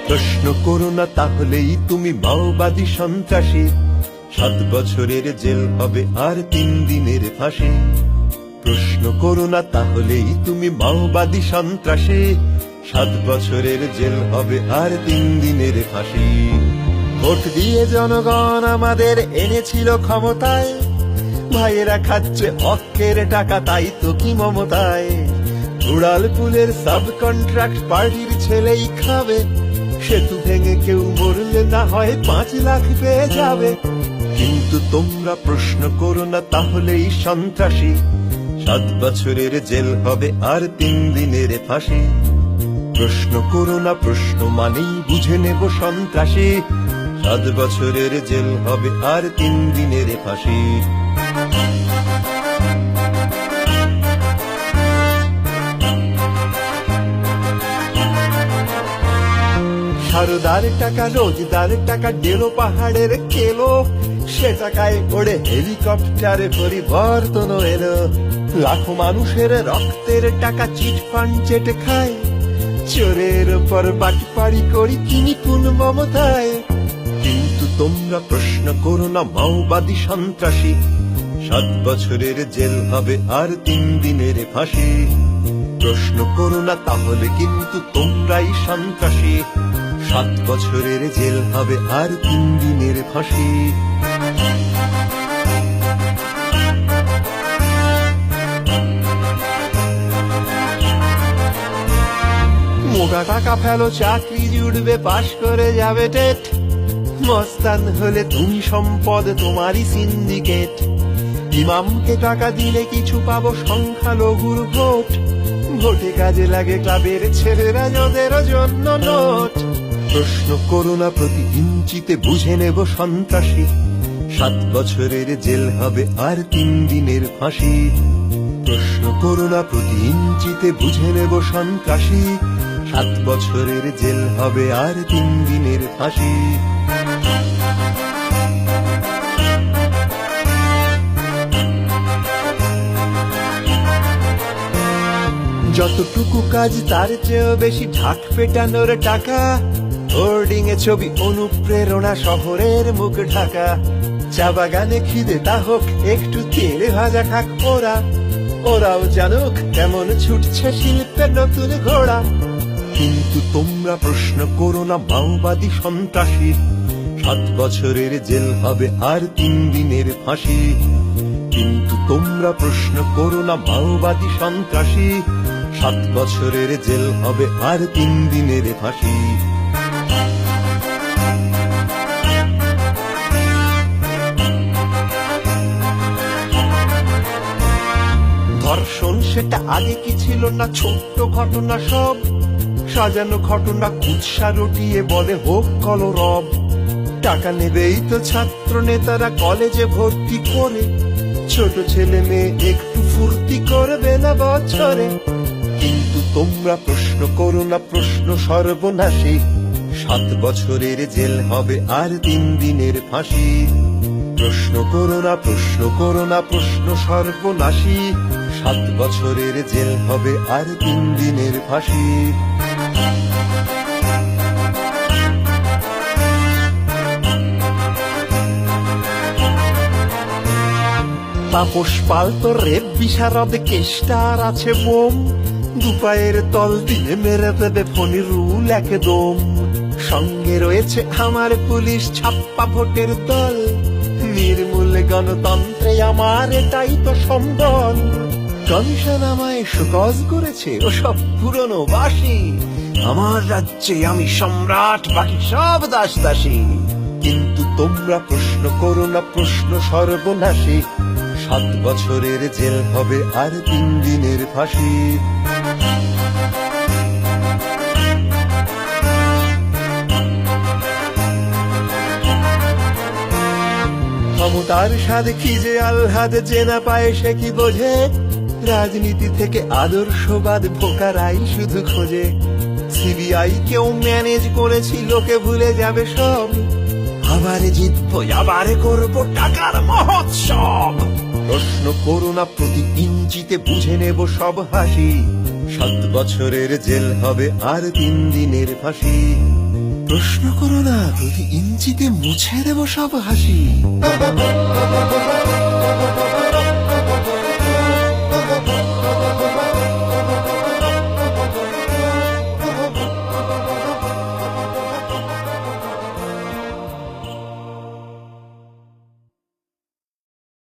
প্রশ্ন করো না তাহলেই তুমি মাওবাদী সন্ত্রাসী, 7 বছরের জেল হবে আর 3 দিনের ফাঁসি। প্রশ্ন করো না তাহলেই তুমি মাওবাদী সন্ত্রাসী, 7 বছরের জেল হবে আর 3 দিনের ফাঁসি। ভোট দিয়ে জনগণ আমাদের এনেছিল ক্ষমতায়, ভাইয়েরা খাচ্ছে অক্কের টাকা, তাই তো কি মমতায়। উড়ালপুলের সাব কন্ট্রাক্ট পার্টির ছেলেই খাবে, সেতু ভেঙে কেউ মরলে না হয় 5 লাখ পেয়ে যাবে। কিন্তু তোমরা প্রশ্ন করো না তাহলেই সন্ত্রাসী, 7 বছরের জেল হবে আর 3 দিনের ফাঁসি। প্রশ্ন করো না, প্রশ্ন মানেই বুঝে নেব সন্ত্রাসী, 7 বছরের জেল হবে আর 3 দিনের ফাঁসি। সারদার টাকা, রোজদার টাকা, ডেলো পাহাড়ের কেলো, সে টাকায় ওড়ে হেলিকপ্টারে পরিবর্তন এলো। লাখো মানুষের রক্তের টাকা চিট ফান্ড চেটে খায়, চোরের উপর বাটপাড়ি করি কি নিপুণ মমতায়। কিন্তু তোমরা প্রশ্ন করো না মাওবাদী সন্ত্রাসী, 7 বছরের জেল হবে আর 3 দিনের ফাঁসি। প্রশ্ন করো না তাহলে কিন্তু তোমরাই সন্ত্রাসী, 7 বছরের জেল হবে আর 3 দিনের ফাঁসি। মোটা টাকা ফেলো, চাকরি জুড়বে, পাশ করে যাবে টেট। মস্তান হলে তুমি সম্পদ, তোমারই সিন্ডিকেট। ইমামকে টাকা দিলে কিছু পাবো, সংখ্যালঘুর ভোট। ভোটে কাজে লাগে ক্লাবের ছেলেরা, যাদের জন্য নোট। প্রশ্ন করো না প্রতি ইঞ্চিতে বুঝে নেব সন্ত্রাসী, 7 বছরের জেল হবে আর 3 দিনের ফাঁসি। প্রশ্ন করো না প্রতি ইঞ্চিতে বুঝে নেব সন্ত্রাসী, 7 বছরের জেল হবে আর 3 দিনের ফাঁসি। যতটুকু কাজ তার চেয়েও বেশি ঢাক পেটানোর টাকা, হোর্ডিং এ ছবি অনুপ্রেরণা, শহরের মুখ ঢাকা। চা বাগানে খিদে তা হোক, একটু তেলে ভাজা খাক ওরা, ওরাও জানুক কেমন ছুটছে শিল্পের নতুন ঘোড়া। কিন্তু তোমরা প্রশ্ন করো না মাওবাদী সন্ত্রাসী, 7 বছরের জেল হবে আর 3 দিনের ফাঁসি। কিন্তু তোমরা প্রশ্ন করো না মাওবাদী সন্ত্রাসী, 7 বছরের জেল হবে আর 3 দিনের ফাঁসি। ধর্ষণ সেটা আগে কি ছিল না, ছোট্ট ঘটনা সব। সাজানো ঘটনা কুৎসা রটিয়ে বলে হোক কলরব। টাকা নেবেই তো ছাত্র নেতারা কলেজে ভর্তি করে, ছোট ছেলে মেয়ে একটু ফুর্তি করবে না বছরে। কিন্তু তোমরা প্রশ্ন করো না, প্রশ্ন সর্বনাশী, 7 বছরের জেল হবে আর 3 দিনের ফাঁসি। প্রশ্ন করো না, প্রশ্ন করো না, প্রশ্ন সর্বনাশী, 7 বছরের জেল হবে আর 3 দিনের ফাঁসি। তাপস পাল তো রেপ বিশারদ, কেষ্টার আছে বোম। 2 পায়ের তল দিয়ে মেরে দেবে ফণি রুল একদম। সঙ্গে রয়েছে আমার পুলিশ ছাপ্পা ভোটের দল, নির্মূল গণতন্ত্রে আমার এটাই তো সম্বল। কমিশন আমায় সুকজ করেছে, ওসব পুরনো বাসি। আমার রাজ্যে আমি সম্রাট, বাকি সব দাস দাসী। কিন্তু তোমরা প্রশ্ন করো না, প্রশ্ন সর্বনাশী, 7 বছরের জেল হবে আর 3 দিনের ফাঁসি। ক্ষমতার স্বাদ কি যে আহ্লাদ, যে না পায় সে কি বোঝে। রাজনীতি থেকে আদর্শবাদ ভোকারাই শুধু খোঁজে, সিবিআই কেউ ম্যানেজ করেছি, লোকে ভুলে যাবে সব, আবার জিতবো, আবার করবো টাকার মহোৎসব। প্রশ্ন করো না, প্রতি ইঞ্চিতে বুঝে নেব সব হাসি, 7 বছরের জেল হবে আর 3 দিনের ফাঁসি। প্রশ্ন করো না, প্রতি ইঞ্চিতে মুছে দেব সব হাসি।